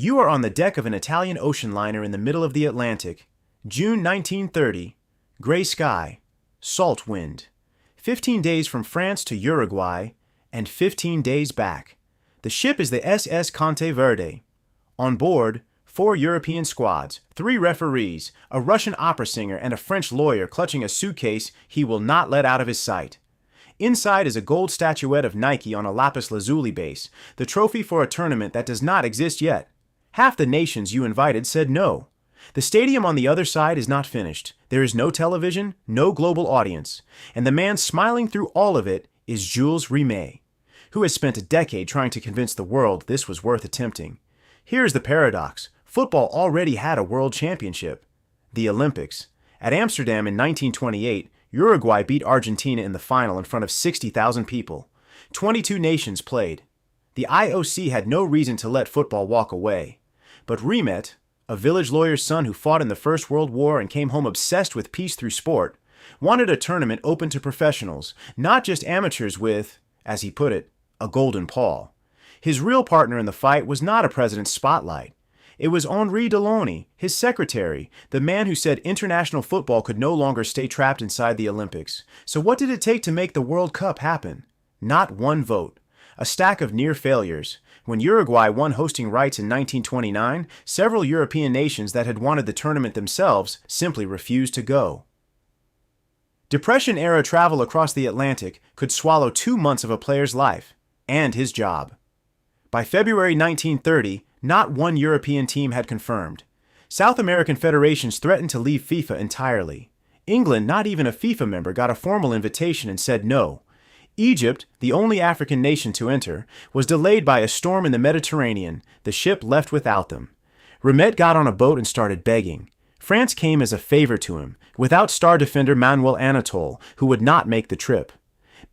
You are on the deck of an Italian ocean liner in the middle of the Atlantic. June 1930. Gray sky. Salt wind. 15 days from France to Uruguay, and 15 days back. The ship is the SS Conte Verde. On board, 4 European squads, 3 referees, a Russian opera singer, and a French lawyer clutching a suitcase he will not let out of his sight. Inside is a gold statuette of Nike on a lapis lazuli base, the trophy for a tournament that does not exist yet. Half the nations you invited said no. The stadium on the other side is not finished. There is no television, no global audience. And the man smiling through all of it is Jules Rimet, who has spent a decade trying to convince the world this was worth attempting. Here's the paradox. Football already had a world championship. The Olympics. At Amsterdam in 1928, Uruguay beat Argentina in the final in front of 60,000 people. 22 nations played. The IOC had no reason to let football walk away. But Rimet, a village lawyer's son who fought in the First World War and came home obsessed with peace through sport, wanted a tournament open to professionals, not just amateurs with, as he put it, a golden paw. His real partner in the fight was not a president's spotlight. It was Henri Delaunay, his secretary, the man who said international football could no longer stay trapped inside the Olympics. So what did it take to make the World Cup happen? Not one vote. A stack of near failures. When Uruguay won hosting rights in 1929, several European nations that had wanted the tournament themselves simply refused to go. Depression-era travel across the Atlantic could swallow 2 months of a player's life, and his job. By February 1930, not one European team had confirmed. South American federations threatened to leave FIFA entirely. England, not even a FIFA member, got a formal invitation and said no. Egypt, the only African nation to enter, was delayed by a storm in the Mediterranean. The ship left without them. Rimet got on a boat and started begging. France came as a favor to him, without star defender Manuel Anatole, who would not make the trip.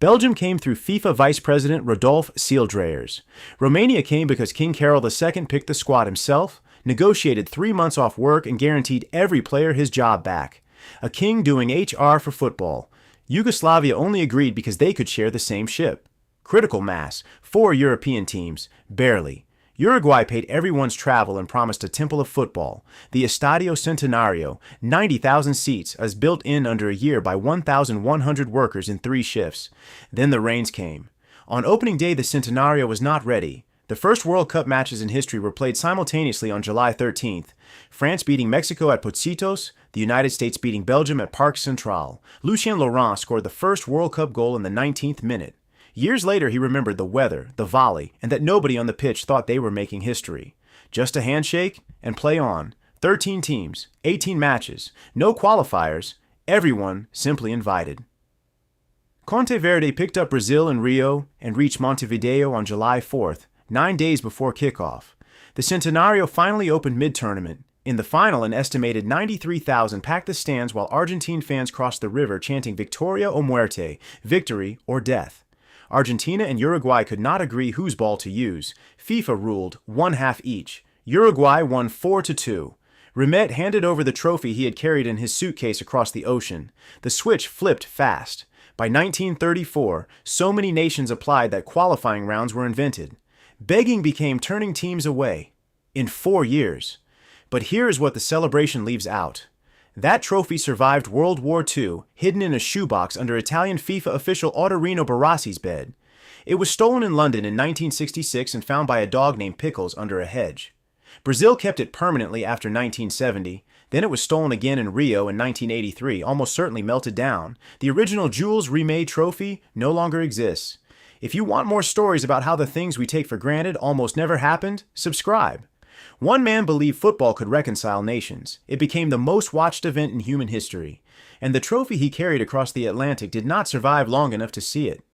Belgium came through FIFA Vice President Rodolphe Seeldreyers. Romania came because King Carol II picked the squad himself, negotiated 3 months off work, and guaranteed every player his job back. A king doing HR for football. Yugoslavia only agreed because they could share the same ship. Critical mass, 4 European teams, barely. Uruguay paid everyone's travel and promised a temple of football. The Estadio Centenario, 90,000 seats, as built in under a year by 1,100 workers in 3 shifts. Then the rains came. On opening day, the Centenario was not ready. The first World Cup matches in history were played simultaneously on July 13th. France beating Mexico at Pocitos, the United States beating Belgium at Parc Central. Lucien Laurent scored the first World Cup goal in the 19th minute. Years later, he remembered the weather, the volley, and that nobody on the pitch thought they were making history. Just a handshake and play on. 13 teams, 18 matches, no qualifiers, everyone simply invited. Conte Verde picked up Brazil in Rio and reached Montevideo on July 4th, 9 days before kickoff. The Centenario finally opened mid-tournament. In the final, an estimated 93,000 packed the stands while Argentine fans crossed the river chanting Victoria o Muerte, victory or death. Argentina and Uruguay could not agree whose ball to use. FIFA ruled 1/2 each. Uruguay won 4-2. Rimet handed over the trophy he had carried in his suitcase across the ocean. The switch flipped fast. By 1934, so many nations applied that qualifying rounds were invented. Begging became turning teams away. In 4 years. But here is what the celebration leaves out. That trophy survived World War II, hidden in a shoebox under Italian FIFA official Autorino Barassi's bed. It was stolen in London in 1966 and found by a dog named Pickles under a hedge. Brazil kept it permanently after 1970. Then it was stolen again in Rio in 1983, almost certainly melted down. The original Jules Rimet trophy no longer exists. If you want more stories about how the things we take for granted almost never happened, subscribe. One man believed football could reconcile nations. It became the most watched event in human history. And the trophy he carried across the Atlantic did not survive long enough to see it.